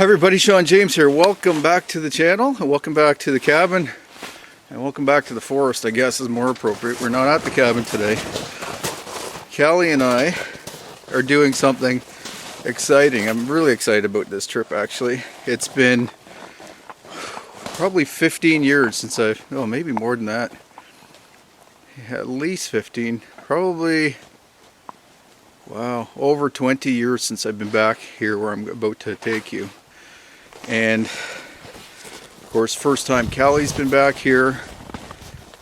Hi everybody, Sean James here. Welcome back to the channel, and welcome back to the cabin, and welcome back to the forest, I guess is more appropriate. We're not at the cabin today. Cali and I are doing something exciting. I'm really excited about this trip actually. It's been probably 15 years since maybe more than that. At least 15, probably, wow, over 20 years since I've been back here where I'm about to take you. And of course, first time Cali's been back here.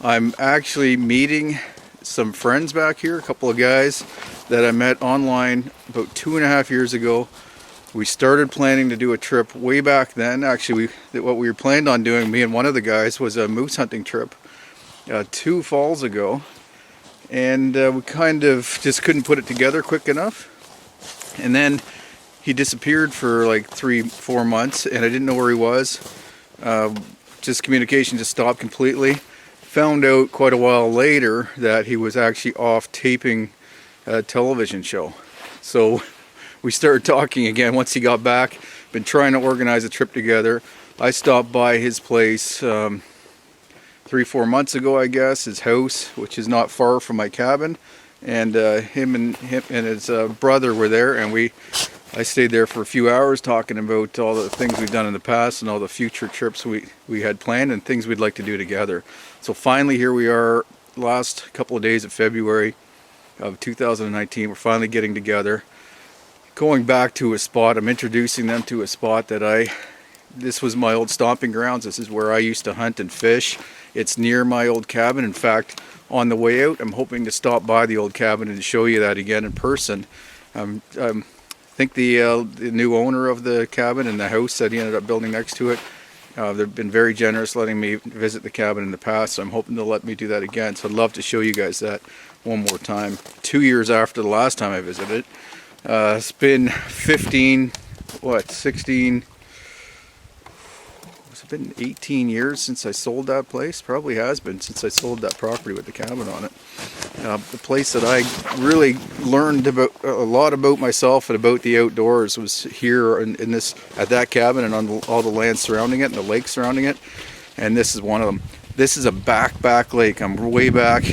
I'm actually meeting some friends back here, a couple of guys that I met online about 2.5 years ago. We started planning to do a trip way back then. Actually, what we were planned on doing, me and one of the guys, was a moose hunting trip 2 falls ago. And we kind of just couldn't put it together quick enough. And then he disappeared for like 3-4 months, and I didn't know where he was. Just communication just stopped completely. Found out quite a while later that he was actually off taping a television show. So we started talking again once he got back. Been trying to organize a trip together. I stopped by his place 3-4 months ago, I guess, his house, which is not far from my cabin, and him and his brother were there, and I stayed there for a few hours talking about all the things we've done in the past and all the future trips we had planned and things we'd like to do together. So finally, here we are, last couple of days of February of 2019. We're finally getting together, going back to a spot. I'm introducing them to a spot that this was my old stomping grounds. This is where I used to hunt and fish. It's near my old cabin. In fact, on the way out, I'm hoping to stop by the old cabin and show you that again in person. I think the new owner of the cabin and the house that he ended up building next to it, they've been very generous letting me visit the cabin in the past, so I'm hoping they'll let me do that again. So I'd love to show you guys that one more time. 2 years after the last time I visited. It's been 16, it's been 18 years since I sold that place. Probably has been since I sold that property with the cabin on it. The place that I really learned about a lot about myself and about the outdoors was here at that cabin and on all the land surrounding it and the lake surrounding it. And this is one of them. This is a back lake. I'm way back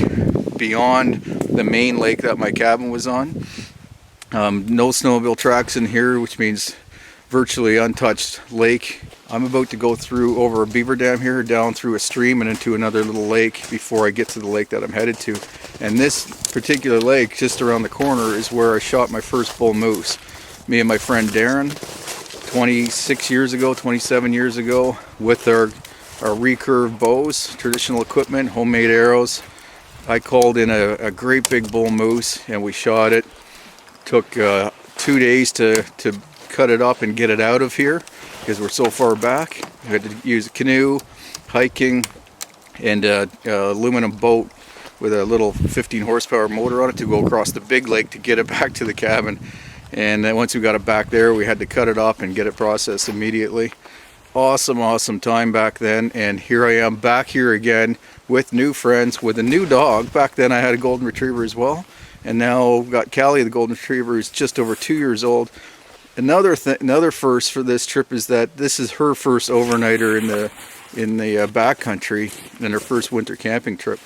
beyond the main lake that my cabin was on. No snowmobile tracks in here, which means virtually untouched lake I'm about to go through over a beaver dam here, down through a stream and into another little lake before I get to the lake that I'm headed to. And this particular lake just around the corner is where I shot my first bull moose. Me and my friend Darren, 26 years ago, 27 years ago, with our recurve bows, traditional equipment, homemade arrows. I called in a great big bull moose and we shot it. Took 2 days to cut it up and get it out of here because we're so far back. We had to use a canoe, hiking, and an aluminum boat with a little 15 horsepower motor on it to go across the big lake to get it back to the cabin. And then once we got it back there, we had to cut it up and get it processed immediately. Awesome time back then, and here I am back here again with new friends, with a new dog. Back then I had a golden retriever as well, and now got Cali, the golden retriever, who's just over 2 years old. Another first for this trip is that this is her first overnighter in the backcountry, and her first winter camping trip.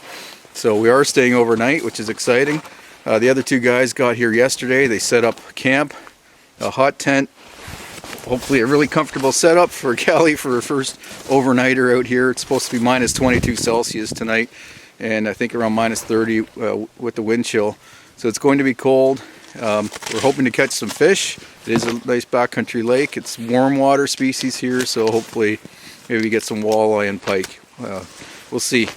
So we are staying overnight, which is exciting. The other two guys got here yesterday. They set up camp, a hot tent, hopefully a really comfortable setup for Cali for her first overnighter out here. It's supposed to be minus 22 Celsius tonight, and I think around minus 30 with the wind chill. So it's going to be cold. We're hoping to catch some fish. It is a nice backcountry lake. It's warm water species here, so hopefully maybe we get some walleye and pike. We'll see.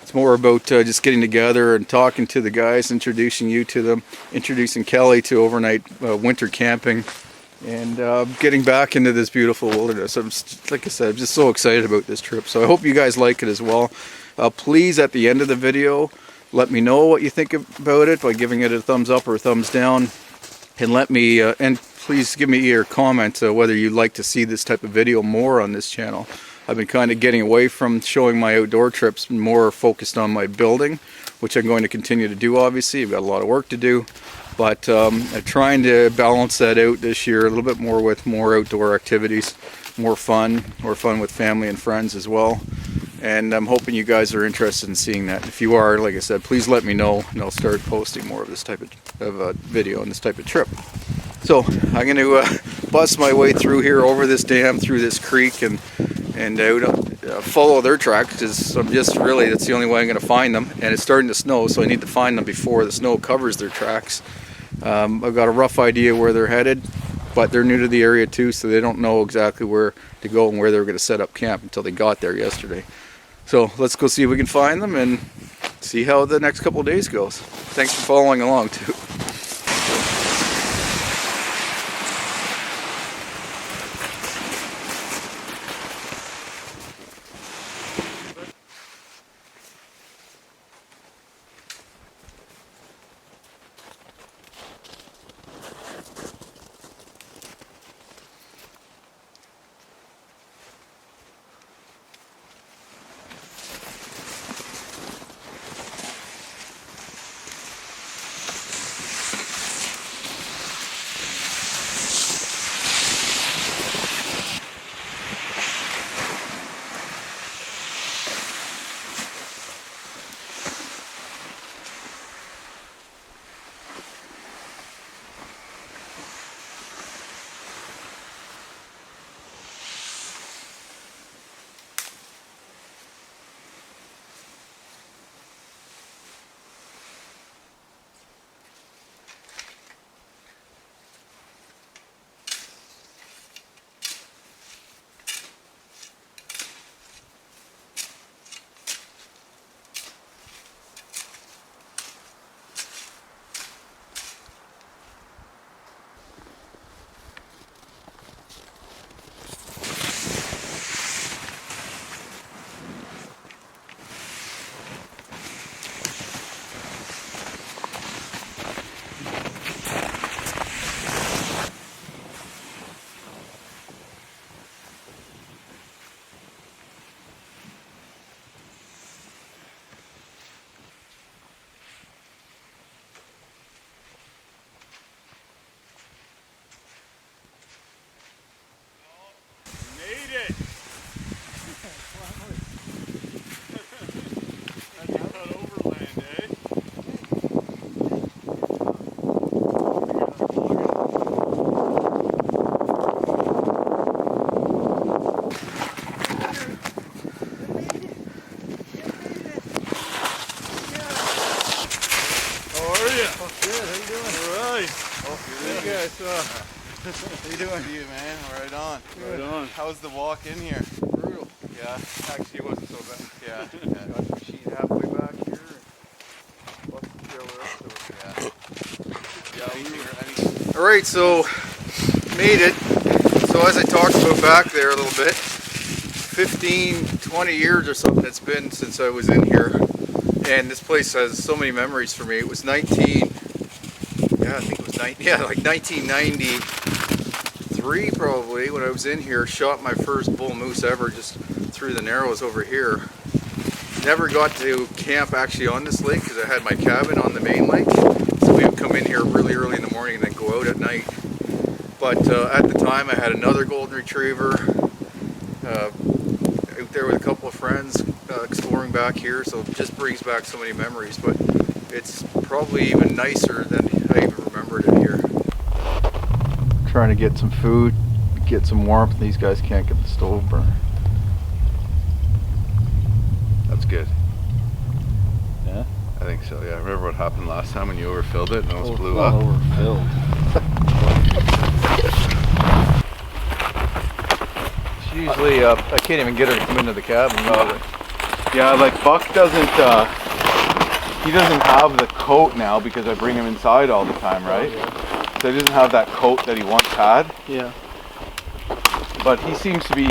It's more about just getting together and talking to the guys, introducing you to them, introducing Cali to overnight winter camping, and getting back into this beautiful wilderness. Like I said, I'm just so excited about this trip. So I hope you guys like it as well. Please, at the end of the video, let me know what you think about it by giving it a thumbs up or a thumbs down, and let me and please give me your comments whether you'd like to see this type of video more on this channel. I've been kind of getting away from showing my outdoor trips, more focused on my building, which I'm going to continue to do. Obviously, I've got a lot of work to do, but I'm trying to balance that out this year a little bit more with more outdoor activities, more fun with family and friends as well. And I'm hoping you guys are interested in seeing that. If you are, like I said, please let me know, and I'll start posting more of this type of video and this type of trip. So I'm going to bust my way through here, over this dam, through this creek, and out, follow their tracks, because I'm just really, that's the only way I'm going to find them. And it's starting to snow, so I need to find them before the snow covers their tracks. I've got a rough idea where they're headed, but they're new to the area too, so they don't know exactly where to go and where they were going to set up camp until they got there yesterday. So let's go see if we can find them and see how the next couple of days goes. Thanks for following along too. Oh, good. How you doing? All right. Oh, you guys. How you doing? See you, man. Right on. Right on. How's the walk in here? Brutal. Yeah. Actually, it wasn't so bad. Yeah. Got the machine halfway back here. And busted the trailer up, so. All right, so made it. So as I talked about back there a little bit, 15, 20 years or something it's been since I was in here. And this place has so many memories for me. It was 1993 probably when I was in here. Shot my first bull moose ever just through the narrows over here. Never got to camp actually on this lake because I had my cabin on the main lake. So we would come in here really early in the morning and then go out at night. But at the time I had another golden retriever out there with a couple of friends exploring back here, so it just brings back so many memories, but it's probably even nicer than I even remembered it here. Trying to get some food, get some warmth. These guys can't get the stove burning. That's good. Yeah? I think so, yeah. I remember what happened last time when you overfilled it and almost blew up. Overfilled. Usually, I can't even get her to come into the cabin. Yeah, like Buck doesn't, he doesn't have the coat now because I bring him inside all the time, right? So he doesn't have that coat that he once had. Yeah. But he seems to be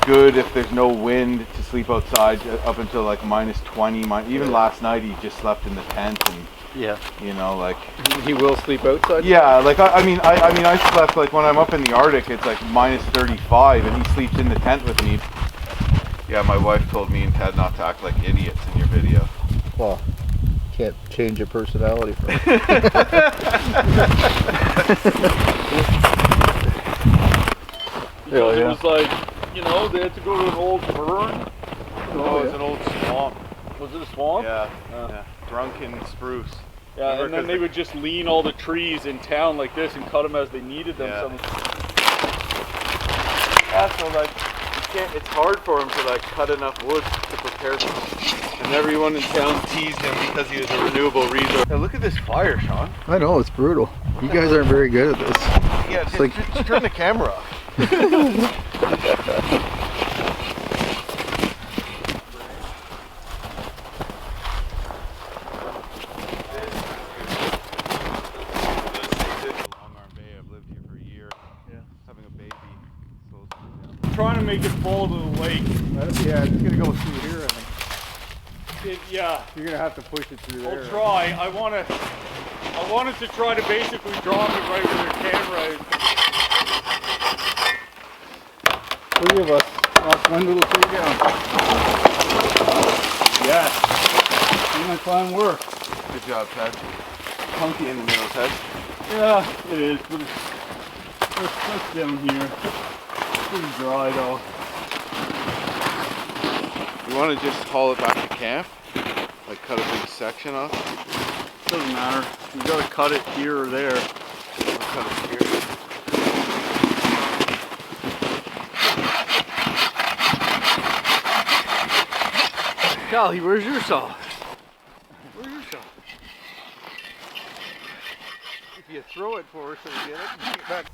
good if there's no wind to sleep outside up until like -20. Even last night he just slept in the tent and, Yeah. you know, like... He will sleep outside? Yeah, like I mean I slept, like when I'm up in the Arctic it's like -35 and he sleeps in the tent with me. Yeah, my wife told me and Ted not to act like idiots in your video. Well, can't change your personality from it. Because it was like, you know, they had to go to an old burn. Oh, it was an old swamp. Was it a swamp? Yeah, yeah. Drunken spruce. Yeah, and then they would just lean all the trees in town like this and cut them as they needed them. Yeah. Yeah, so like, it's hard for him to like cut enough wood to prepare them. And everyone in town teased him because he was a renewable resource. Now look at this fire, Sean. I know, it's brutal. You guys aren't very good at this. Yeah, just turn the camera off. Trying to make it fall to the lake. Yeah, it's gonna go through here, I think. Yeah. You're gonna have to push it through there. I'll try. I wanted to try to basically drop it right where the camera is. 3 of us. Knock one little tree down. Yes. See my plan work. Good job, Ted. Punky in the middle, Ted. Yeah, it is, but it's down here. Pretty dry though. You want to just haul it back to camp? Like cut a big section off? Doesn't matter. You gotta cut it here or there. I'll cut it here. Cali, where's your saw? Where's your saw? If you throw it for us so we get it, bring it back.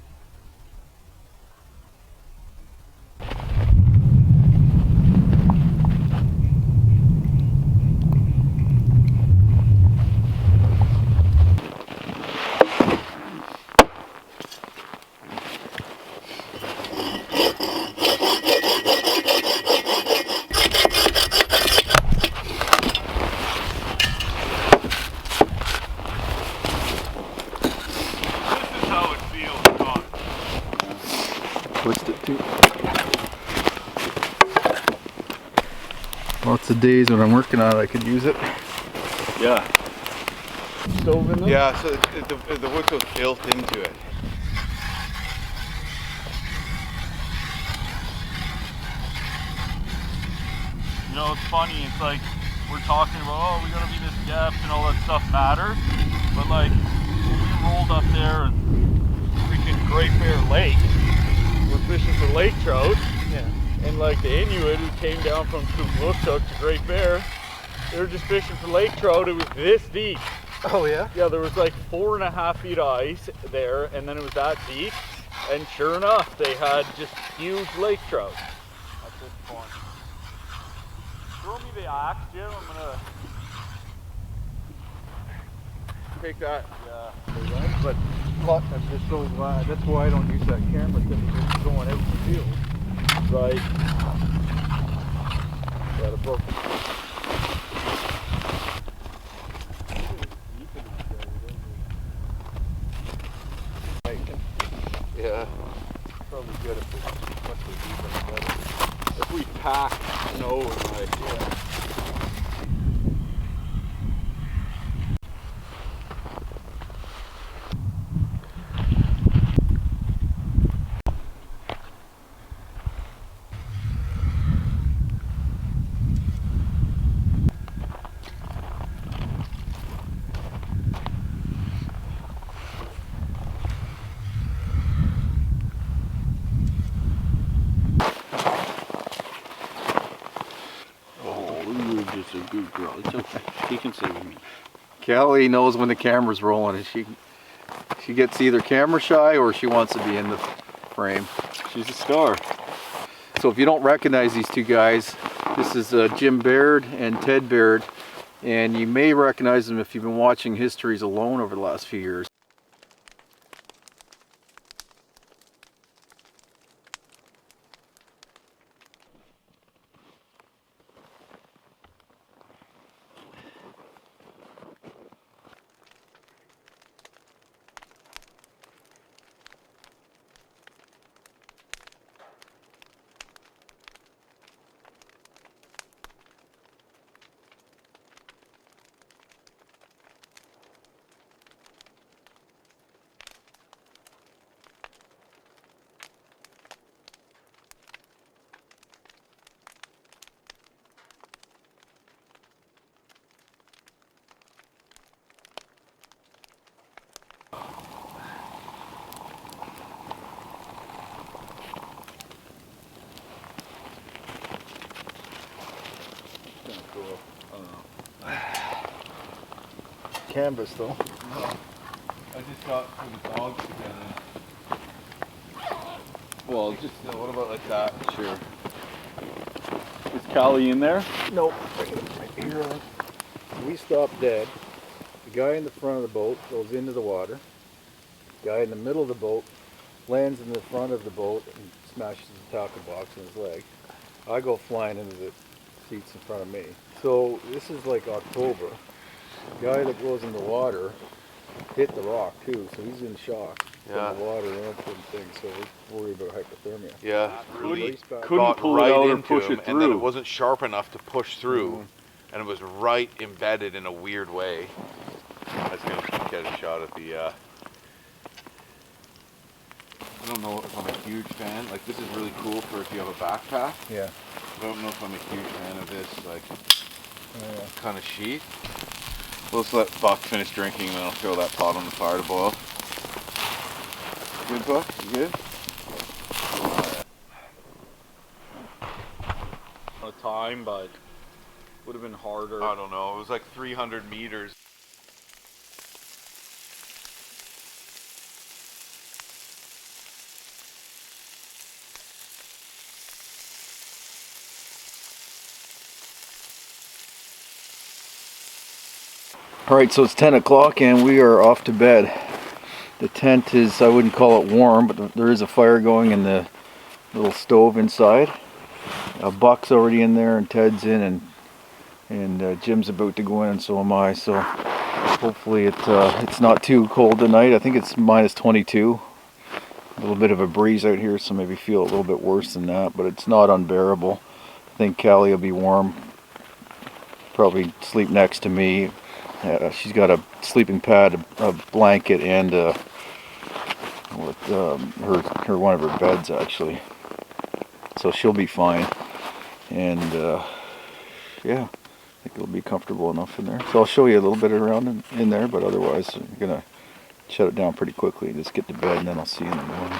Twist it too. Lots of days when I'm working on it, I could use it. Yeah. Stove in there? Yeah, so the wood goes built into it. You know, it's funny, it's like we're talking about, oh, we gotta be this depth and all that stuff matters. But like, when we rolled up there and freaking Great Bear Lake, we're fishing for lake trout. Yeah. And like the Inuit who came down from Kukluksuk to Great Bear, they were just fishing for lake trout. It was this deep. Oh yeah? Yeah, there was like 4.5 feet of ice there, and then it was that deep. And sure enough, they had just huge lake trout at this point. Throw me the axe, Jim. I'm gonna Take that. yeah. But look, I'm just so glad. That's why I don't use that camera, because it's going out in the field. Right. Got a broken. Yeah. Probably good if it's much deeper and better. If we pack snow and like, yeah. Just a good girl. It's okay. She can stay with me. Cali knows when the camera's rolling, and she gets either camera shy or she wants to be in the frame. She's a star. So if you don't recognize these two guys, this is Jim Baird and Ted Baird, and you may recognize them if you've been watching Histories Alone over the last few years. Canvas though. I just got for the dogs together. Well, just What about like that? sure. Is Cali in there? Nope. Here, we stop dead. The guy in the front of the boat goes into the water. The guy in the middle of the boat lands in the front of the boat and smashes the tackle box in his leg. I go flying into the seats in front of me. So this is like October. The guy that goes in the water hit the rock too, so he's in shock Yeah. from the water and everything. So we're worried about hypothermia. Yeah. Really Couldn't got pull it right out or into push him, it and then it through. wasn't sharp enough to push through, and it was right embedded in a weird way. I was gonna get a shot at the. I don't know if I'm a huge fan. Like, this is really cool for if you have a backpack. Yeah. I don't know if I'm a huge fan of this, like, Yeah. kind of sheet. Let's let Buck finish drinking, and then I'll throw that pot on the fire to boil. Good, Buck? You good? A time, but would have been harder. I don't know. It was like 300 meters. Alright, so it's 10 o'clock and we are off to bed. The tent is, I wouldn't call it warm, but there is a fire going in the little stove inside. Buck's already in there and Ted's in, and Jim's about to go in, and so am I. So hopefully it's not too cold tonight. I think it's minus 22. A little bit of a breeze out here, so maybe feel a little bit worse than that, but it's not unbearable. I think Cali will be warm. Probably sleep next to me. She's got a sleeping pad, a blanket, and with her one of her beds actually. So she'll be fine, and yeah, I think it'll be comfortable enough in there. So I'll show you a little bit around in there, but otherwise I'm gonna shut it down pretty quickly and just get to bed, and then I'll see you in the morning.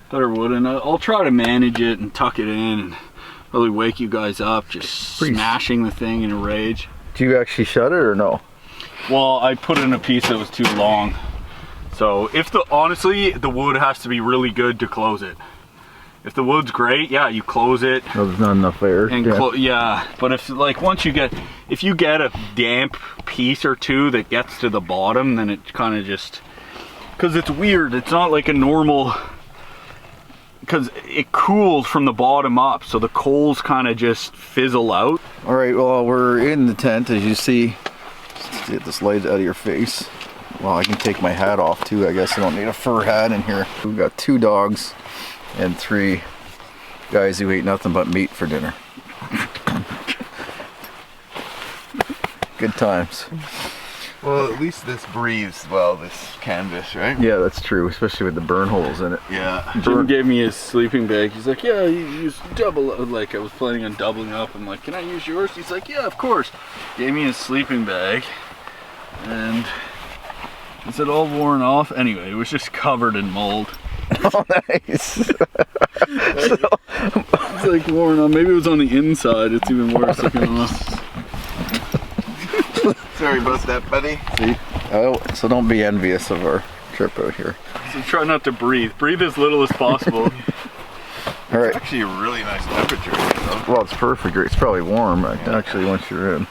Thought I would, and I'll try to manage it and tuck it in and really wake you guys up, just smashing the thing in a rage. Do you actually shut it or no? Well, I put in a piece that was too long. So honestly, the wood has to be really good to close it. If the wood's great, yeah, you close it. No, there's not enough air. And yeah, but if you get a damp piece or two that gets to the bottom, then it kind of just, because it's weird. It's not like a normal, because it cools from the bottom up, so the coals kind of just fizzle out. All right, well, we're in the tent, as you see. Let's get this light out of your face. Well, I can take my hat off too. I guess I don't need a fur hat in here. We've got 2 dogs and 3 guys who eat nothing but meat for dinner. Good times. Well, at least this breathes well, this canvas, right? Yeah, that's true, especially with the burn holes in it. Yeah. Jim gave me his sleeping bag. He's like, yeah, you use double. Like, I was planning on doubling up. I'm like, can I use yours? He's like, yeah, of course. Gave me his sleeping bag, and is it all worn off? Anyway, it was just covered in mold. Oh, nice. It's like worn on. Maybe it was on the inside. It's even worse looking off. Sorry about that, buddy. See? Oh, so don't be envious of our trip out here. So try not to breathe. Breathe as little as possible. All right. It's actually a really nice temperature here, though. Well, it's perfect. It's probably warm, actually, once you're in.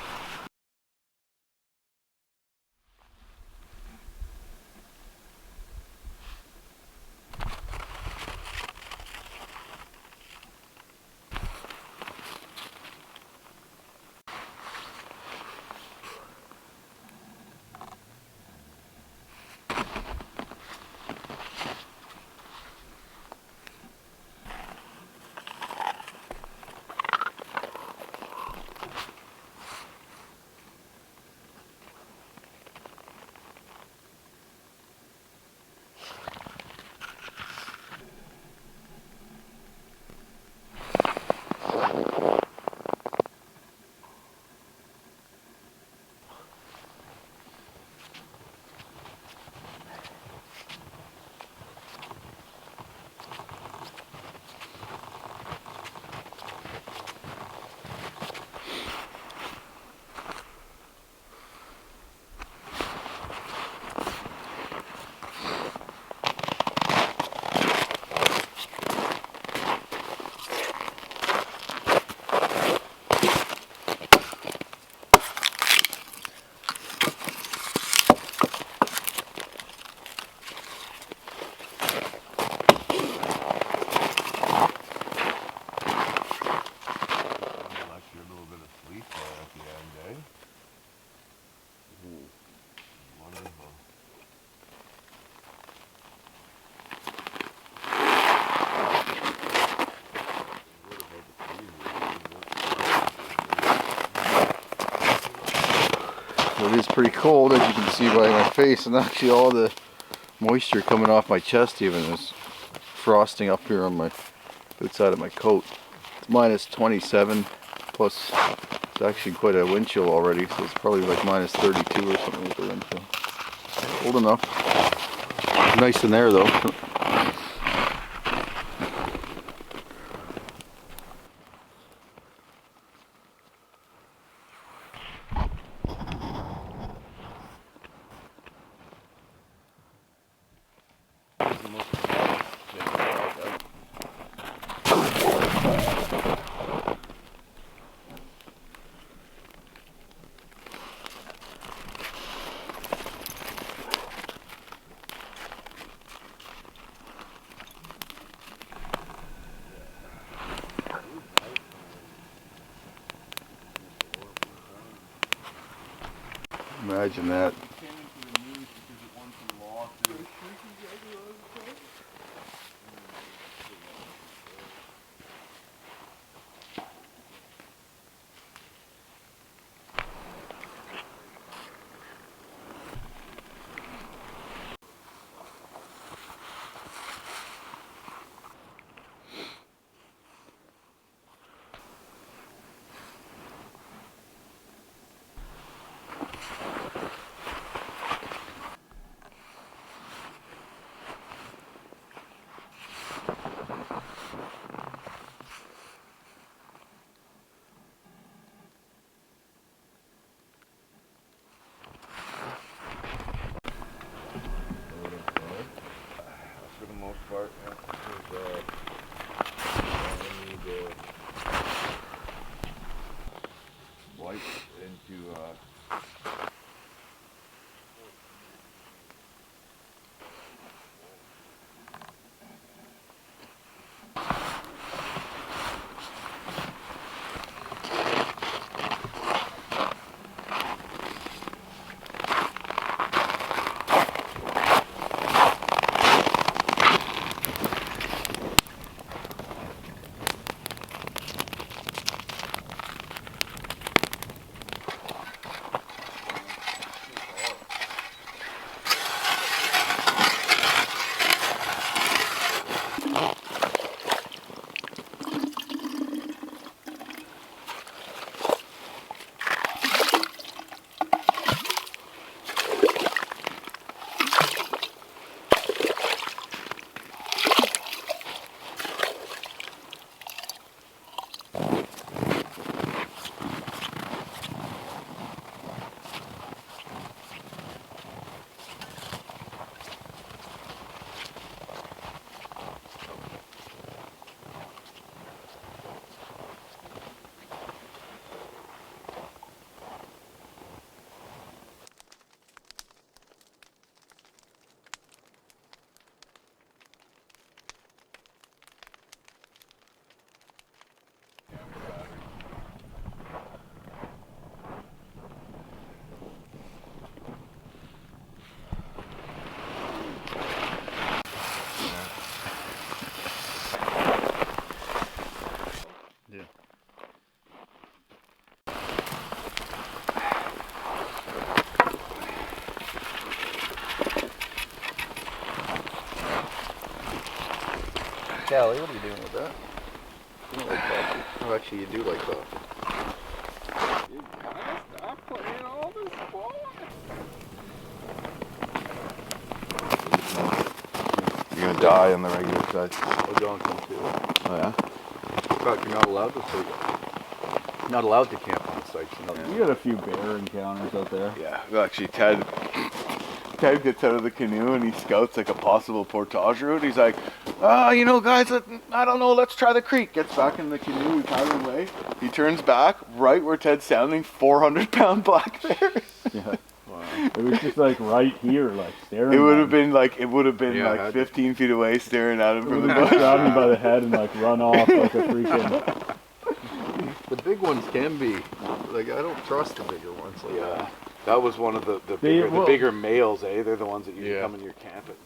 It is pretty cold, as you can see by my face, and actually all the moisture coming off my chest even is frosting up here on my outside of my coat. It's minus 27 plus it's actually quite a wind chill already, so it's probably like minus 32 or something with the wind chill. Cold enough. Nice in there though. Imagine that. Cali, what are you doing with that? You don't like coffee. Oh, actually, you do like coffee. I'm putting in all this water. You're gonna die on the regular side. We're going to too. Oh yeah? In fact, you're not allowed to take it. Not allowed to camp on the site. We got a few bear encounters out there. Yeah. Well, actually, Ted gets out of the canoe and he scouts like a possible portage route. He's like, you know, guys, I don't know, let's try the creek. Gets back in the canoe, we paddle away. He turns back, right where Ted's sounding, 400-pound black bears. Yeah. Wow. It was just like right here, like staring. It would at have been like 15 feet away, staring at him from the bush. Grab me by the head and like run off like a freaking. The big ones can be, like, I don't trust the bigger ones. Like Yeah. That was one of the bigger males, eh? They're the ones that usually come in your camp at night.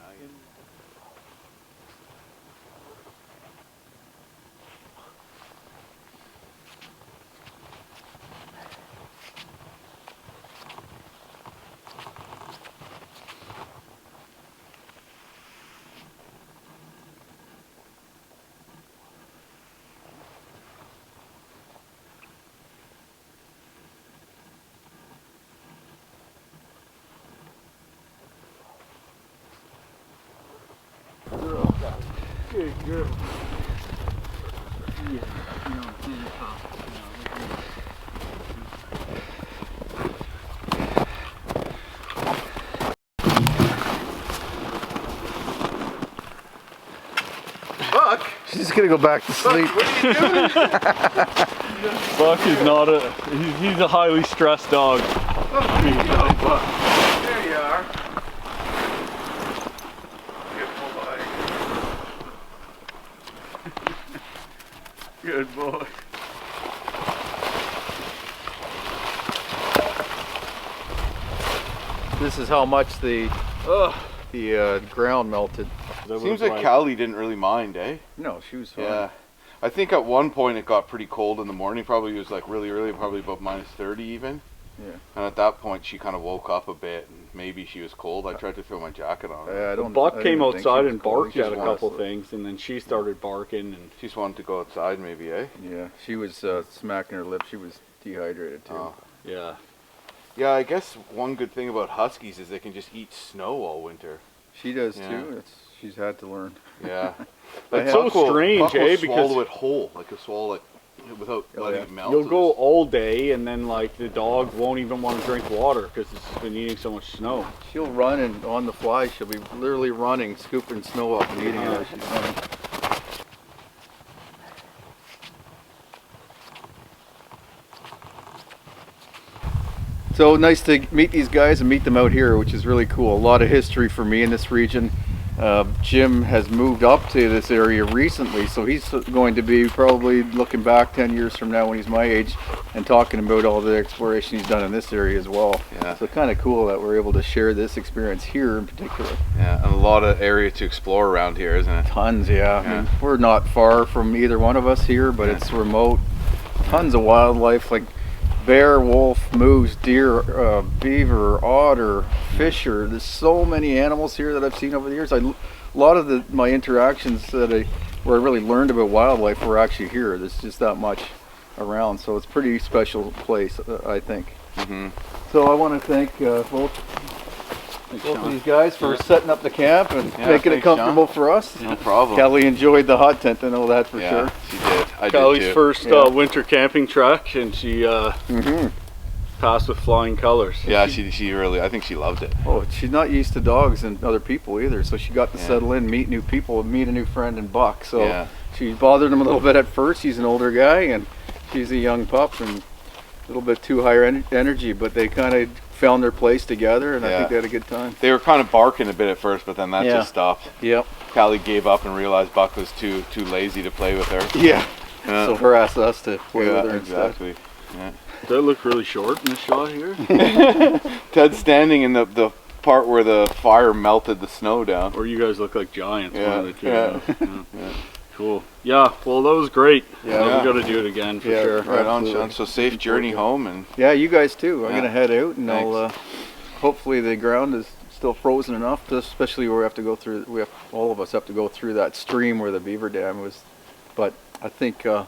Good girl. Buck! She's just gonna go back to sleep. What are you doing? Buck is not he's a highly stressed dog. There you are. Good boy. This is how much the ground melted. Seems like Cali didn't really mind, eh? No, she was fine. Yeah. I think at one point it got pretty cold in the morning. Probably it was like really early, probably about -30 even. Yeah. And at that point she kind of woke up a bit and maybe she was cold. I tried to throw my jacket on her. I don't, Buck I came didn't think she outside was and cold. barked She at a just wanted couple to- things, and then she started barking, and She just wanted to go outside maybe, eh? Yeah, she was smacking her lips. She was dehydrated too. Oh. yeah. Yeah, I guess one good thing about huskies is they can just eat snow all winter. She does Yeah. too. She's had to learn. Yeah. It's so strange, Buck will eh? swallow Because it whole, like a swallow it without letting it melt. you'll go all day, and then like the dog won't even want to drink water because it's been eating so much snow. She'll run and on the fly. She'll be literally running, scooping snow up and eating it as she's running. So nice to meet these guys and meet them out here, which is really cool. A lot of history for me in this region. Jim has moved up to this area recently, so he's going to be probably looking back 10 years from now when he's my age and talking about all the exploration he's done in this area as well. Yeah. So kind of cool that we're able to share this experience here in particular. Yeah, and a lot of area to explore around here, isn't it? Tons, yeah. I mean, we're not far from either one of us here, but it's remote. Tons of wildlife like bear, wolf, moose, deer, beaver, otter, fisher. There's so many animals here that I've seen over the years. A lot of my interactions where I really learned about wildlife were actually here. There's just that much around, so it's a pretty special place, I think. Mm-hmm. So I want to thank both of these guys for setting up the camp and making it thanks, comfortable for us. No problem. Kelly enjoyed the hot tent, I know that for sure. She did. I Callie's did too. first winter camping trek, and she passed with flying colors. Yeah, she really, I think she loved it. Oh, she's not used to dogs and other people either, so she got to settle in, meet new people, meet a new friend in Buck. So she bothered him a little bit at first. He's an older guy and she's a young pup and a little bit too higher energy, but they kind of found their place together, and I think they had a good time. They were kind of barking a bit at first, but then that just stopped. Yep. Callie gave up and realized Buck was too lazy to play with her. Yeah. So her asked us to play with her exactly. instead. Yeah. Does that look really short in this shot here? Ted's standing in the part where the fire melted the snow down. Or you guys look like giants. Yeah. One of the two. Cool. Yeah, well, that was great. Yeah. We got to do it again for sure. Right on, Sean. So safe journey home, and yeah, you guys too. I'm gonna head out, and Thanks. I'll hopefully the ground is still frozen enough, to, especially where we have to go through. All of us have to go through that stream where the beaver dam was. But I think it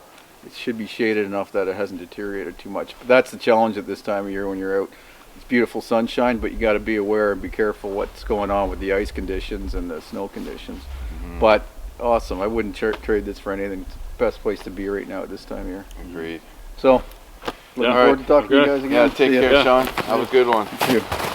should be shaded enough that it hasn't deteriorated too much. But that's the challenge at this time of year when you're out. It's beautiful sunshine, but you got to be aware and be careful what's going on with the ice conditions and the snow conditions. But awesome, I wouldn't trade this for anything. It's the best place to be right now at this time of year. Agreed. So, looking forward to talking to you guys again. Yeah, take care, Sean. Have a good one. Thank you.